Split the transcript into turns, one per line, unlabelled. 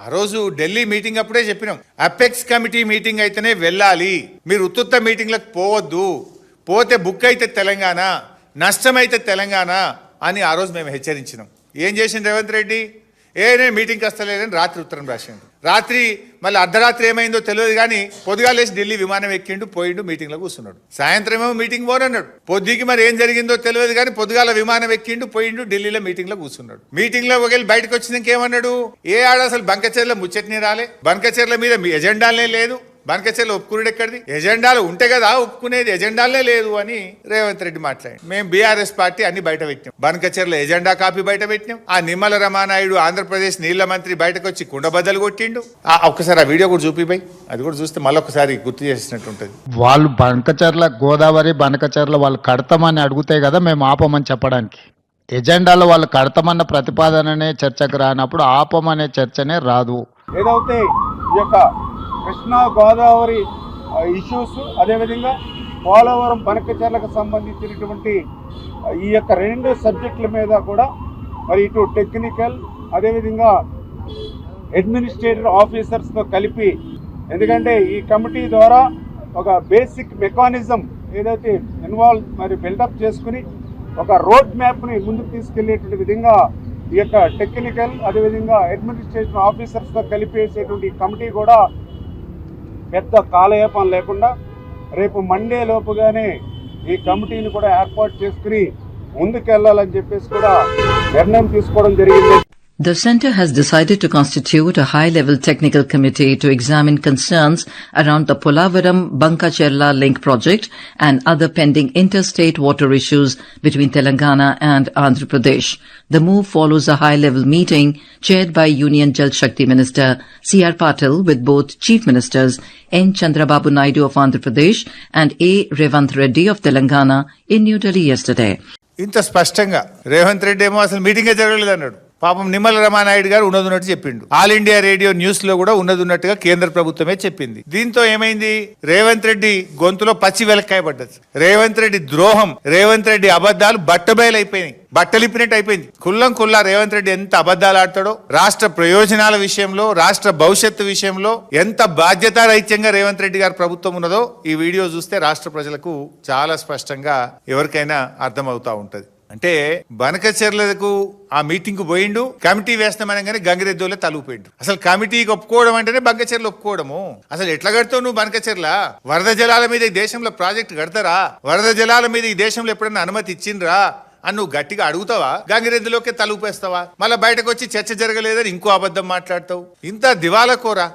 ఆ రోజు ఢిల్లీ మీటింగ్ అప్పుడే చెప్పినాం, అపెక్స్ కమిటీ మీటింగ్ అయితేనే వెళ్ళాలి, మీరు ఉత్తుత్త మీటింగ్లకు పోవద్దు, పోతే బుక్ అయితే తెలంగాణ, నష్టమైతే తెలంగాణ అని ఆ రోజు మేము హెచ్చరించినాం. ఏం చేసిండు రేవంత్ రెడ్డి? నేను మీటింగ్కి వస్తలేదని రాత్రి ఉత్తరం రాసిండు. రాత్రి మళ్ళీ అర్ధరాత్రి ఏమైందో తెలియదు కానీ పొద్దుగాలు వేసి ఢిల్లీ విమానం ఎక్కిండు, పోయిండు, మీటింగ్లో కూర్చున్నాడు. సాయంత్రం ఏమో మీటింగ్ పోనన్నాడు. పొద్దుకి మరి ఏం జరిగిందో తెలియదు కానీ పొద్దుగాల విమానం ఎక్కిండు, పోయిండు, ఢిల్లీలో మీటింగ్లో కూర్చున్నాడు. మీటింగ్లో ఒకవేళ బయటకు వచ్చినాక ఏమన్నాడు? అసలు బంకచెర్ల ముచ్చట్ని రాలే, బంకచెర్ల మీద మీ ఎజెండాలనే లేదు, బంకచెర్ల ఒప్పుకునేది ఎక్కడిది? ఎజెండాలు ఉంటే కదా ఒప్పుకునేది, ఎజెండాలనే లేదు అని రేవంత్ రెడ్డి మాట్లాడి. మేము బీఆర్ఎస్ పార్టీ అన్ని బయట పెట్టినాం. బంకచెర్ల ఎజెండా కాపీ బయట పెట్టినాం. ఆ నిమ్మల రమానాయుడు ఆంధ్రప్రదేశ్ నీళ్ల మంత్రి బయటకు వచ్చి కుండబద్దలు కొట్టిండు. ఒక్కసారి ఆ వీడియో కూడా చూపిపోయి, అది కూడా చూస్తే మళ్ళొకసారి గుర్తు చేసినట్టు ఉంటుంది.
వాళ్ళు బంకచెర్ల గోదావరి బంకచెర్ల వాళ్ళు కడతామని అడిగితే కదా మేము ఆపమని చెప్పడానికి. ఎజెండాలో వాళ్ళు కడతామన్న ప్రతిపాదననే చర్చకు రానప్పుడు ఆపమనే చర్చనే రాదు.
ఏదైతే ఈ యొక్క కృష్ణా గోదావరి ఇష్యూస్, అదేవిధంగా పోలవరం బనకచెర్లకు సంబంధించినటువంటి ఈ యొక్క రెండు సబ్జెక్టుల మీద కూడా మరి ఇటు టెక్నికల్ అదేవిధంగా అడ్మినిస్ట్రేటివ్ ఆఫీసర్స్తో కలిపి, ఎందుకంటే ఈ కమిటీ ద్వారా ఒక బేసిక్ మెకానిజం ఏదైతే మరి బిల్డప్ చేసుకుని ఒక రోడ్ మ్యాప్ని ముందుకు తీసుకెళ్లేటువంటి విధంగా ఈ యొక్క టెక్నికల్ అదేవిధంగా అడ్మినిస్ట్రేషన్ ఆఫీసర్స్తో కలిపేసేటువంటి కమిటీ కూడా పెద్ద కాలయాపన లేకుండా రేపు మండే లోపుగానే ఈ కమిటీని కూడా ఏర్పాటు చేసుకుని ముందుకెళ్లాలని చెప్పేసి కూడా నిర్ణయం తీసుకోవడం జరిగింది.
The Centre has decided to constitute a high-level technical committee to examine concerns around the Polavaram-Bankacherla link project and other pending interstate water issues between Telangana and Andhra Pradesh. The move follows a high-level meeting chaired by Union Jal Shakti Minister C.R. Patil with both Chief Ministers N. Chandrababu Naidu of Andhra Pradesh and A. Revanth Reddy of Telangana in New Delhi yesterday.
ఇంత స్పష్టంగా రేవంత్ రెడ్డి ఏమో అసలు మీటింగే జరగలేదు అన్నాడు. పాపం నిమ్మల రమానాయుడు గారు ఉన్నట్టు చెప్పిండు. ఆల్ ఇండియా రేడియో న్యూస్ లో కూడా ఉన్నట్టుగా కేంద్ర ప్రభుత్వమే చెప్పింది. దీంతో ఏమైంది? రేవంత్ రెడ్డి గొంతులో పచ్చి వెలక్కాయ పడ్డది. రేవంత్ రెడ్డి ద్రోహం, రేవంత్ రెడ్డి అబద్ధాలు బట్టబయలైపోయినాయి, బట్టలిప్పినట్టు అయిపోయింది. కుల్లా రేవంత్ రెడ్డి ఎంత అబద్ధాలు ఆడతాడో, రాష్ట్ర ప్రయోజనాల విషయంలో, రాష్ట్ర భవిష్యత్తు విషయంలో ఎంత బాధ్యతారహిత్యంగా రేవంత్ రెడ్డి గారి ప్రభుత్వం ఉన్నదో ఈ వీడియో చూస్తే రాష్ట్ర ప్రజలకు చాలా స్పష్టంగా ఎవరికైనా అర్థమవుతా ఉంటది. అంటే బనకచెర్లకు ఆ మీటింగ్ కు పోయిండు, కమిటీ వేస్తామనగానే గంగిరెద్దులే తలుపుపోయిండు. అసలు కమిటీకి ఒప్పుకోవడం అంటేనే బంకచెర్ల ఒప్పుకోవడము. అసలు ఎట్లా కడతావు నువ్వు బనకచెర్ల? వరద జలాల మీద ఈ దేశంలో ప్రాజెక్టు కడతారా? వరద జలాల మీద ఈ దేశంలో ఎప్పుడన్నా అనుమతి ఇచ్చిండ్రా అని నువ్వు గట్టిగా అడుగుతావా? గంగిరెద్దులోకే తలుపేస్తావా? మళ్ళీ బయటకు వచ్చి చర్చ జరగలేదని ఇంకో అబద్ధం మాట్లాడతావు. ఇంత దివాలా కోరా